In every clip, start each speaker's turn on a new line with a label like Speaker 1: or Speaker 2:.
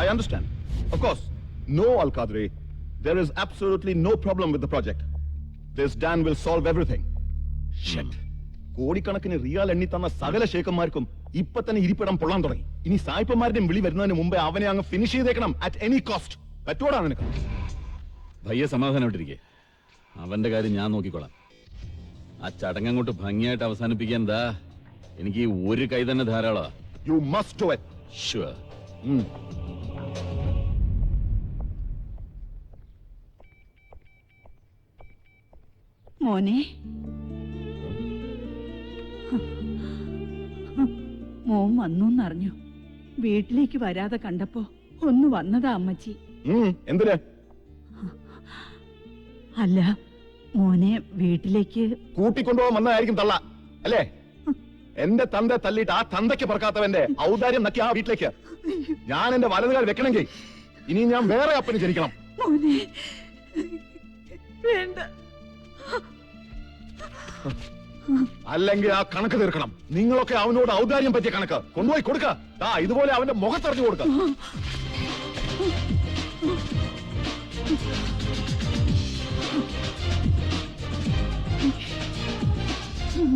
Speaker 1: I understand. Of course. No, Al-Qadri. There is absolutely no problem with the project. This Dan will solve everything. Shit. കോടിക്കണക്കിന് റിയാൽ എണ്ണി തന്ന സകല ശേഖന്മാർക്കും ഇപ്പൊ തന്നെ ഇരിപ്പിടം പൊള്ളാൻ തുടങ്ങി. ഇനി സായിപ്പന്മാരുടെയും വിളി വരുന്നതിന് മുമ്പേ അവനെ അങ്ങ് ഫിനിഷ് ചെയ്തേക്കണം അറ്റ് എനി കോസ്റ്റ്. പറ്റോടാ നിനക്ക്?
Speaker 2: ഭയ്യ സമാധാനമായിട്ടിരിക്കെ. അവന്റെ കാര്യം ഞാൻ നോക്കിക്കോളാം. ആ ചടങ്ങങ്ങോട്ട് ഭംഗിയായിട്ട് അവസാനിപ്പിക്കാൻ എന്താ എനിക്ക് ഒരു കൈ തന്നെ ധാരാളമാ.
Speaker 1: You must do it.
Speaker 2: Sure.
Speaker 3: മോനെ, മോൻ വന്നൂന്നറിഞ്ഞു. വീട്ടിലേക്ക് വരാതെ കണ്ടപ്പോ ഒന്ന് വന്നതാ അമ്മച്ചി.
Speaker 1: എന്തിനാ?
Speaker 3: അല്ല, മോനെ വീട്ടിലേക്ക്
Speaker 1: കൂട്ടിക്കൊണ്ടുപോകാൻ വന്നതായിരിക്കും തള്ള അല്ലേ? എന്റെ തന്ത തല്ലിട്ട് ആ തന്തയ്ക്ക് പറക്കാത്തവന്റെ ഔദാര്യം നക്കി ആ വീട്ടിലേക്ക് ഞാൻ എന്റെ വലതുകാൽ വെക്കണമെങ്കിൽ ഇനി ഞാൻ വേറെ അപ്പന് ജനിക്കണം.
Speaker 3: മോനെ വേണ്ട.
Speaker 1: അല്ലെങ്കിൽ ആ കണക്ക് തീർക്കണം. നിങ്ങളൊക്കെ അവനോട് ഔദാര്യം പറ്റിയ കണക്ക് കൊണ്ടുപോയി കൊടുക്ക. ഇതുപോലെ അവന്റെ മുഖത്തെറിഞ്ഞു കൊടുക്ക.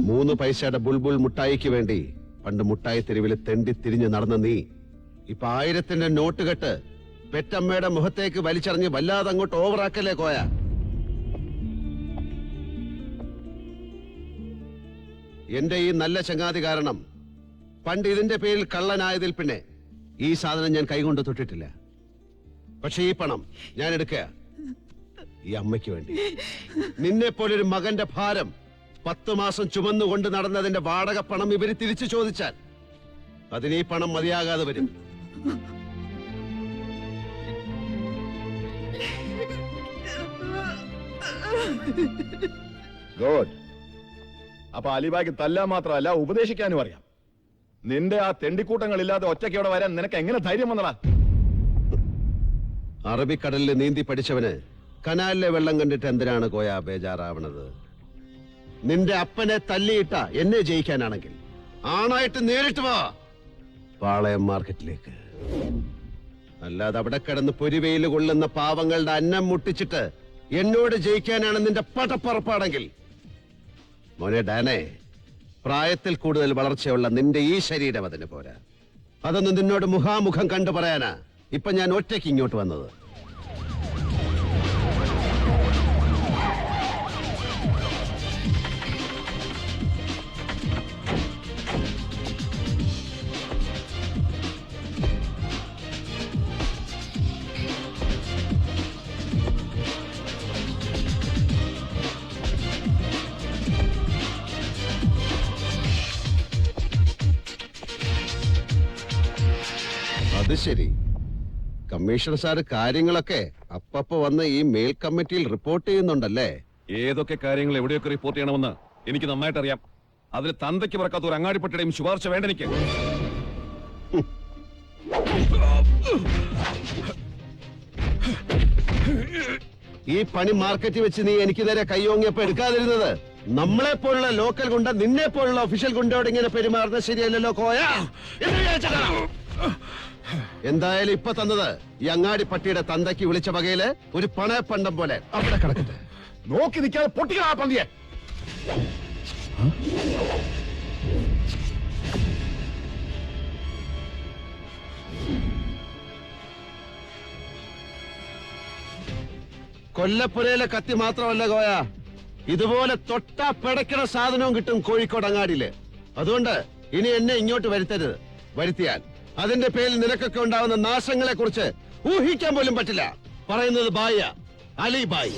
Speaker 4: 3 പൈസയുടെ ബുൾബുൾ മുട്ടായിക്ക് വേണ്ടി പണ്ട് മുട്ടായി തെരുവിൽ തെണ്ടി തിരിഞ്ഞ് നടന്ന നീ ഇപ്പൊ 1000ന്റെ നോട്ട് കെട്ട് പെറ്റമ്മയുടെ മുഖത്തേക്ക് വലിച്ചെറിഞ്ഞ് വല്ലാതെ അങ്ങോട്ട് ഓവറാക്കല്ലേ കോയ. എന്റെ ഈ നല്ല ചങ്ങാതി കാരണം പണ്ട് ഇതിന്റെ പേരിൽ കള്ളനായതിൽ പിന്നെ ഈ സാധനം ഞാൻ കൈകൊണ്ട് തൊട്ടിട്ടില്ല. പക്ഷെ ഈ പണം ഞാൻ എടുക്കുക ഈ അമ്മയ്ക്ക് വേണ്ടി. നിന്നെ പോലൊരു മകന്റെ ഭാരം 10 മാസം ചുമന്നുകൊണ്ട് നടന്നതിന്റെ വാടക പണം ഇവര് തിരിച്ചു ചോദിച്ചാൽ അതിന് ഈ പണം മതിയാകാതെ വരും.
Speaker 1: ഗുഡ്. അപ്പൊ അലിബായ്ക്ക് തല്ലാൻ മാത്രമല്ല ഉപദേശിക്കാനും അറിയാം. നിന്റെ ആ തെണ്ടിക്കൂട്ടങ്ങളില്ലാതെ ഒറ്റയ്ക്ക് അവിടെ വരാൻ നിനക്ക് എങ്ങനെ ധൈര്യം വന്നടാ?
Speaker 4: അറബിക്കടലിൽ നീന്തി പഠിച്ചവന് കനാലിലെ വെള്ളം കണ്ടിട്ട് എന്തിനാണ് കോയ ബേജാറാവണത്? നിന്റെ അപ്പനെ തല്ലിയിട്ട എന്നെ ജയിക്കാനാണെങ്കിൽ ആണായിട്ട് നേരിട്ട് വാ പാളയം മാർക്കറ്റിലേക്ക്. അല്ലാതെ അവിടെ കിടന്ന് പൊരിവെയിൽ കൊള്ളുന്ന പാവങ്ങളുടെ അന്നം മുട്ടിച്ചിട്ട് എന്നോട് ജയിക്കാനാണ് നിന്റെ പടപ്പറപ്പാണെങ്കിൽ മോനെ ഡാനെ, പ്രായത്തിൽ കൂടുതൽ വളർച്ചയുള്ള നിന്റെ ഈ ശരീരം അതിന് പോരാ. അതൊന്നും നിന്നോട് മുഖാമുഖം കണ്ടു പറയാനാ ഇപ്പൊ ഞാൻ ഒറ്റയ്ക്ക് ഇങ്ങോട്ട് വന്നത്. അത് ശരി, കമ്മീഷണർ സാറ് കാര്യങ്ങളൊക്കെ അപ്പപ്പോ വന്ന് ഈ മേൽ കമ്മിറ്റിയിൽ റിപ്പോർട്ട് ചെയ്യുന്നുണ്ടല്ലേ?
Speaker 1: ഏതൊക്കെ കാര്യങ്ങൾ എവിടെയൊക്കെ റിപ്പോർട്ട് ചെയ്യണമെന്ന് എനിക്ക് നന്നായിട്ട് അറിയാം. അതിൽ തന്തയ്ക്ക് പറക്കാത്ത ഒരു അങ്ങാടിപ്പട്ടിയുടെയും ശുപാർശ വേണ്ട എനിക്ക്.
Speaker 4: ഈ പണി മാർക്കറ്റിൽ വെച്ച് നീ എനിക്ക് നേരെ കൈയോങ്ങിയപ്പോ എടുക്കാതിരുന്നത് നമ്മളെ പോലുള്ള ലോക്കൽ ഗുണ്ട നിന്നെ പോലുള്ള ഒഫീഷ്യൽ ഗുണ്ടയോട് ഇങ്ങനെ പെരുമാറുന്നത് ശരിയല്ലല്ലോ കോയ. എന്തായാലും ഇപ്പൊ തന്നത് ഈ അങ്ങാടി പട്ടിയുടെ തന്തയ്ക്ക് വിളിച്ച വകയില് ഒരു പണയപ്പണ്ടം പോലെ അവിടെ കിടക്കട്ടെ.
Speaker 1: നോക്കി നിൽക്കാതെ പൊട്ടിക്കണം ആ പന്തിയെ.
Speaker 4: കൊല്ലപ്പുരയിലെ കത്തി മാത്രമല്ല കോയ, ഇതുപോലെ തൊട്ടാ പിടയ്ക്കണ സാധനവും കിട്ടും കോഴിക്കോട് അങ്ങാടിയില്. അതുകൊണ്ട് ഇനി എന്നെ ഇങ്ങോട്ട് വരുത്തരുത്. വരുത്തിയാൽ അതിന്റെ പേരിൽ നിനക്കൊക്കെ ഉണ്ടാവുന്ന നാശങ്ങളെ കുറിച്ച് ഊഹിക്കാൻ പോലും പറ്റില്ല. പറയുന്നത് ബായ അലി ബായ്.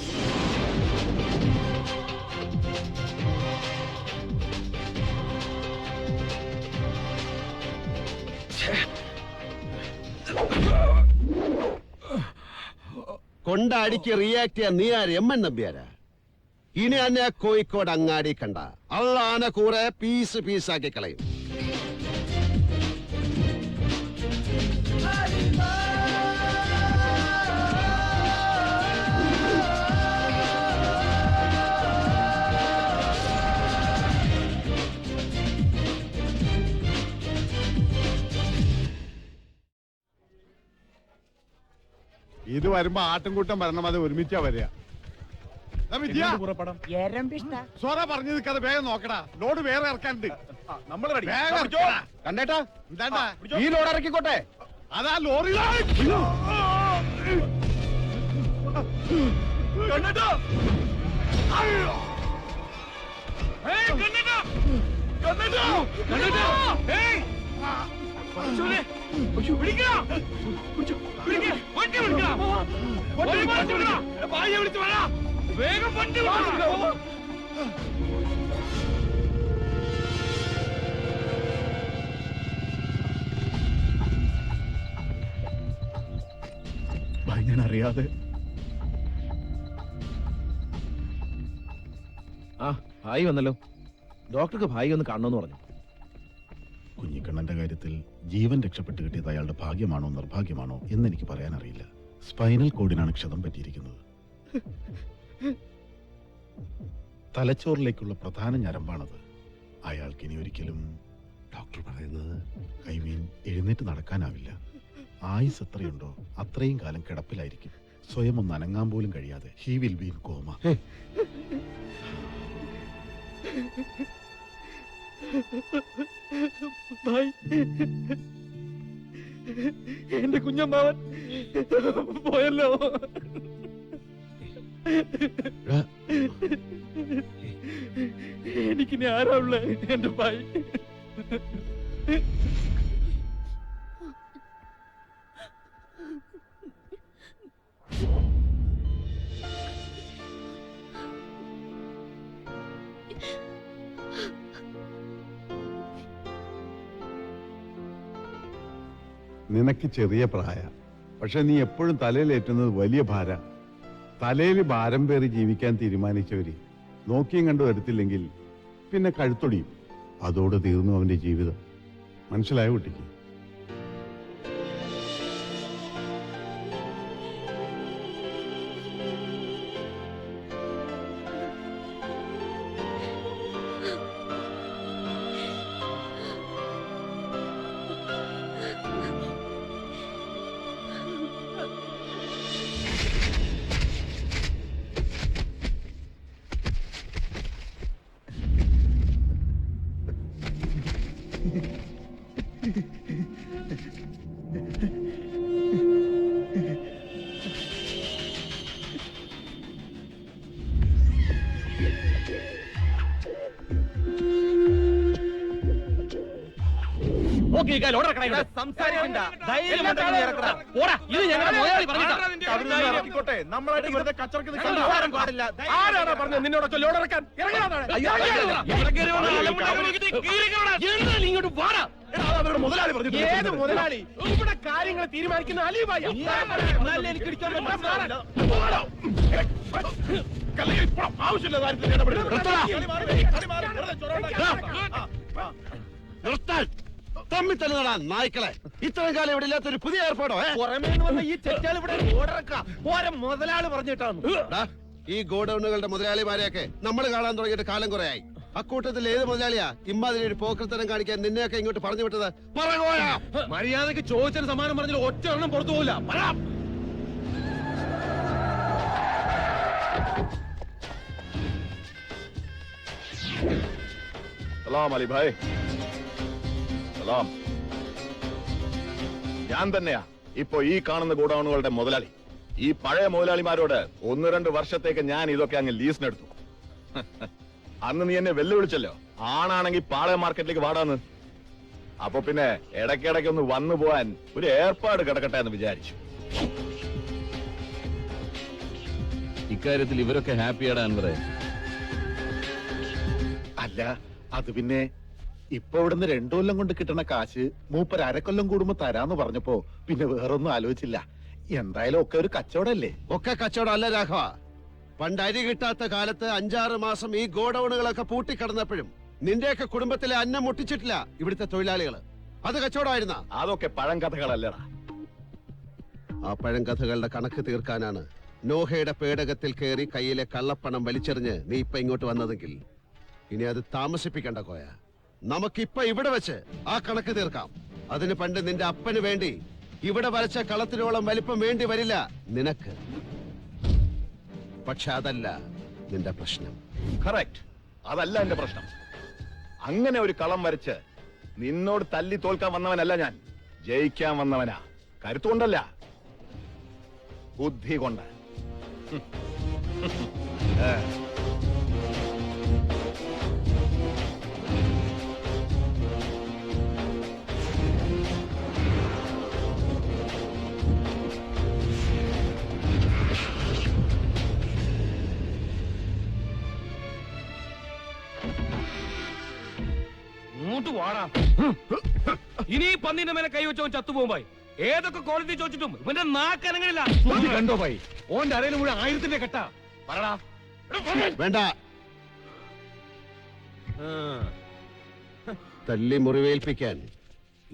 Speaker 4: കൊണ്ടടിക്ക് റിയാക്ട് ചെയ്യാൻ നീ ആര്? എം എൻ നമ്പ്യാരാ? ഇനി അന്നെ കോഴിക്കോട് അങ്ങാടി കണ്ട അള്ളാന കൂറെ പീസ് പീസാക്കി കളയും.
Speaker 5: ഇത് വരുമ്പോ ആട്ടുംകൂട്ടം വരണം, അത് ഒരുമിച്ചാ വരിക. സോറ പറഞ്ഞു നിൽക്കാതെ വേഗം നോക്കടാ, ലോഡ് വേറെ ഇറക്കാനുണ്ട്. വേഗം ഇറക്കടാ.
Speaker 1: കണ്ടേട്ടാ
Speaker 5: എന്താണ്ടാ
Speaker 1: ഈ ലോഡ് ഇറക്കിക്കോട്ടെ.
Speaker 5: അതാ ലോറി.
Speaker 1: ഞാൻ അറിയാതെ
Speaker 6: ഭായി വന്നല്ലോ. ഡോക്ടർക്ക് ഭായി ഒന്ന് കാണണമെന്ന് പറഞ്ഞു.
Speaker 7: കുഞ്ഞിക്കണ്ണന്റെ കാര്യത്തിൽ ജീവൻ രക്ഷപ്പെട്ട് കിട്ടിയത് അയാളുടെ ഭാഗ്യമാണോ നിർഭാഗ്യമാണോ എന്നെനിക്ക് പറയാൻ അറിയില്ല. സ്പൈനൽ കോഡിനാണ് ക്ഷതം പറ്റിയിരിക്കുന്നത്. തലച്ചോറിലേക്കുള്ള പ്രധാന ഞരമ്പാണത്. അയാൾക്ക് ഇനി ഒരിക്കലും
Speaker 4: ഡോക്ടർ പറയുന്നത്
Speaker 7: എഴുന്നേറ്റ് നടക്കാനാവില്ല. ആയുസ് എത്രയുണ്ടോ അത്രയും കാലം കിടപ്പിലായിരിക്കും. സ്വയം ഒന്ന് അനങ്ങാൻ പോലും കഴിയാതെ. He will be in comma.
Speaker 6: എന്റെ കുഞ്ഞമ്മാവൻ പോയല്ലോ. എനിക്കിനി ആരാ ഉള്ളേ? എന്റെ ഭായി.
Speaker 5: നിനക്ക് ചെറിയ പ്രായ, പക്ഷെ നീ എപ്പോഴും തലയിലേറ്റുന്നത് വലിയ ഭാര. തലയിൽ ഭാരം പേറി ജീവിക്കാൻ തീരുമാനിച്ചവര് നോക്കിയും കണ്ടു വരത്തില്ലെങ്കിൽ പിന്നെ കഴുത്തൊടിയും. അതോടെ തീർന്നു അവന്റെ ജീവിതം. മനസ്സിലായ കുട്ടിക്ക്?
Speaker 6: നമ്മളായിട്ട് വെറുതെ കച്ചറക്ക് സംസാരം പാടില്ല. ആരാണ് പറഞ്ഞത് നിന്നോടൊക്കെ ലോഡ് ഇറക്കാൻ? ഇങ്ങോട്ട് പാടാ. ഏത് മുതലാളി? ഇവിടെ കാര്യങ്ങൾ തീരുമാനിക്കുന്ന അലിബായ. എനിക്ക് ഇടിക്കാൻ
Speaker 4: തമ്മി തല്ലുന്നടാ നായ്ക്കളെ. ഇത്രയും കാലം ഇവിടെ ഇല്ലാത്തൊരു പുതിയ ഏർപ്പാടോ?
Speaker 6: പുറമേന്ന് വന്ന ഈ ചെറ്റാൽ ഇവിടെ ഓടിറക്കാം. ഓരോ മുതലാളി പറഞ്ഞിട്ടാണ്.
Speaker 4: ഈ ഗോഡൌണുകളുടെ മുതലാളിമാരെയൊക്കെ നമ്മൾ കാണാൻ തുടങ്ങിയിട്ട് കാലം കുറയായി. അക്കൂട്ടത്തിൽ ഏത് മുതലാളിയാ ഇമ്മാതിരി ഒരു പോക്കർത്തരം കാണിക്കാൻ നിന്നെയൊക്കെ ഇങ്ങോട്ട് പറഞ്ഞു വിട്ടത്?
Speaker 6: മര്യാദക്ക് ചോദിച്ചൊരു സമ്മാനം പറഞ്ഞാൽ ഒറ്റ എണ്ണം പുറത്തു പോകില്ല.
Speaker 1: സലാം അലി ഭായ്. സലാം. ഞാൻ തന്നെയാ ഇപ്പൊ ഈ കാണുന്ന ഗോഡൌണുകളുടെ മുതലാളി. ഈ പഴയ മുതലാളിമാരോട് 1-2 വർഷത്തേക്ക് ഞാൻ ഇതൊക്കെ അങ്ങ് ലീസിനെടുത്തു. അന്ന് നീ എന്നെ വെല്ലുവിളിച്ചല്ലോ, ആണാണെങ്കിൽ പാളയ മാർക്കറ്റിലേക്ക് വാടാന്ന്. അപ്പൊ പിന്നെ ഇടയ്ക്കിടയ്ക്ക് ഒന്ന് വന്നു പോവാൻ ഒരു ഏർപ്പാട് കിടക്കട്ടെ എന്ന് വിചാരിച്ചു.
Speaker 2: ഇക്കാര്യത്തിൽ ഇവരൊക്കെ ഹാപ്പിയാടാ അൻവറേ?
Speaker 7: അല്ല, അത് പിന്നെ ഇപ്പൊ ഇവിടുന്ന് 2 കൊല്ലം കൊണ്ട് കിട്ടണ കാശ് മൂപ്പര് 1/2 കൊല്ലം കൂടുമ്പോ തരാന്ന് പറഞ്ഞപ്പോ പിന്നെ വേറൊന്നും ആലോചിച്ചില്ല. എന്തായാലും ഒക്കെ ഒരു കച്ചവടല്ലേ?
Speaker 4: ഒക്കെ കച്ചവടം അല്ല രാഘവ. പണ്ട് അരി കിട്ടാത്ത കാലത്ത് 5-6 മാസം ഈ ഗോഡൌണുകളൊക്കെ പൂട്ടിക്കിടന്നപ്പോഴും നിന്റെയൊക്കെ കുടുംബത്തിലെ അന്നം മുട്ടിച്ചിട്ടില്ല ഇവിടുത്തെ തൊഴിലാളികള്. അത് കച്ചവടമായിരുന്ന?
Speaker 1: അതൊക്കെ പഴങ്കഥകളല്ലടാ.
Speaker 4: ആ പഴങ്കഥകളുടെ കണക്ക് തീർക്കാനാണ് നോഹയുടെ പേടകത്തിൽ കയറി കയ്യിലെ കള്ളപ്പണം വലിച്ചെറിഞ്ഞ് നീ ഇപ്പൊ ഇങ്ങോട്ട് വന്നതെങ്കിൽ ഇനി അത് താമസിപ്പിക്കണ്ട കോയ. നമുക്കിപ്പൊ ഇവിടെ വെച്ച് ആ കണക്ക് തീർക്കാം. അതിന് പണ്ട് നിന്റെ അപ്പന് വേണ്ടി ഇവിടെ വരച്ച കളത്തിനോളം വലിപ്പം വേണ്ടി വരില്ല നിനക്ക്. പക്ഷെ അതല്ല നിന്റെ പ്രശ്നം.
Speaker 1: കറക്റ്റ്, അതല്ല എന്റെ പ്രശ്നം. അങ്ങനെ ഒരു കളം വരച്ച് നിന്നോട് തല്ലി തോൽക്കാൻ വന്നവനല്ല ഞാൻ. ജയിക്കാൻ വന്നവനാ. കരുത്തുകൊണ്ടല്ല, ബുദ്ധി കൊണ്ട്.
Speaker 6: ഇങ്ങോട്ട് വാടാ. ഇനി ഈ പന്നിന്റെ മേലെ കൈവച്ചവൻ ചത്തുപോകുമ്പായി. ഏതൊക്കെ കോടതി ചോദിച്ചിട്ടും ഇവന്റെ നാക്കനങ്ങളില്ല. കണ്ടോ ഭായി, ഓന്റെ അരയിൽ മുഴുവൻ 1000ന്റെ കെട്ടാ. പറടാ.
Speaker 4: വേണ്ട, തല്ലി മുറിവേൽപ്പിക്കാൻ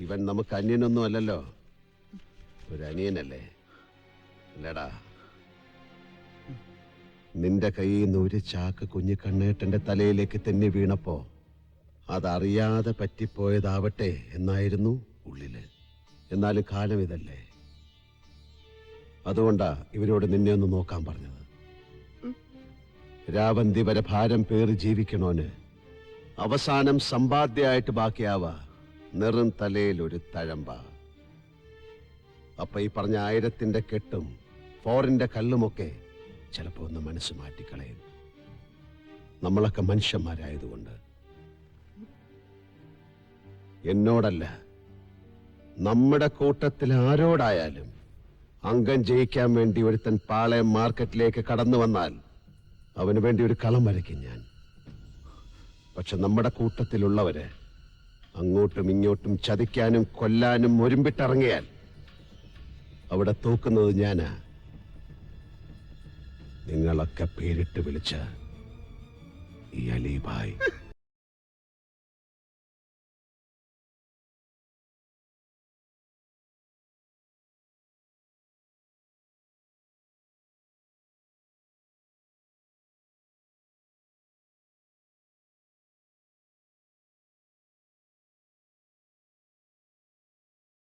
Speaker 4: ഇവൻ നമുക്ക് അന്യനൊന്നും അല്ലല്ലോ. ഒരു അനിയനല്ലേ അല്ലടാ. നിന്റെ കയ്യിൽ നിന്ന് ഒരു ചാക്ക് കുഞ്ഞിക്കണ്ണേട്ടന്റെ തലയിലേക്ക് തെന്നി വീണപ്പോ അതറിയാതെ പറ്റിപ്പോയതാവട്ടെ എന്നായിരുന്നു ഉള്ളില്. എന്നാലും കാലം ഇതല്ലേ. അതുകൊണ്ടാ ഇവരോട് നിന്നെ ഒന്ന് നോക്കാൻ പറഞ്ഞത്. രാവന്തി വരെ ഭാരം പേറി ജീവിക്കണോന് അവസാനം സമ്പാദ്യമായിട്ട് ബാക്കിയാവാ നെറും തലയിൽ ഒരു തഴമ്പ. അപ്പൊ ഈ പറഞ്ഞ 1000ന്റെ കെട്ടും ഫോറിന്റെ കല്ലുമൊക്കെ ചിലപ്പോ ഒന്ന് മനസ്സ് മാറ്റിക്കളയും. നമ്മളൊക്കെ മനുഷ്യന്മാരായതുകൊണ്ട്. എന്നോടല്ല, നമ്മുടെ കൂട്ടത്തിൽ ആരോടായാലും അംഗം ജയിക്കാൻ വേണ്ടി ഒരുത്തൻ പാളയം മാർക്കറ്റിലേക്ക് കടന്നു വന്നാൽ അവന് വേണ്ടി ഒരു കളം വരയ്ക്കും ഞാൻ. പക്ഷെ നമ്മുടെ കൂട്ടത്തിലുള്ളവര് അങ്ങോട്ടും ഇങ്ങോട്ടും ചതിക്കാനും കൊല്ലാനും ഒരുമ്പിട്ടിറങ്ങിയാൽ അവിടെ തോക്കുന്നത് ഞാനാ. നിങ്ങളൊക്കെ പേരിട്ട് വിളിച്ച ഈ അലീഭായ്.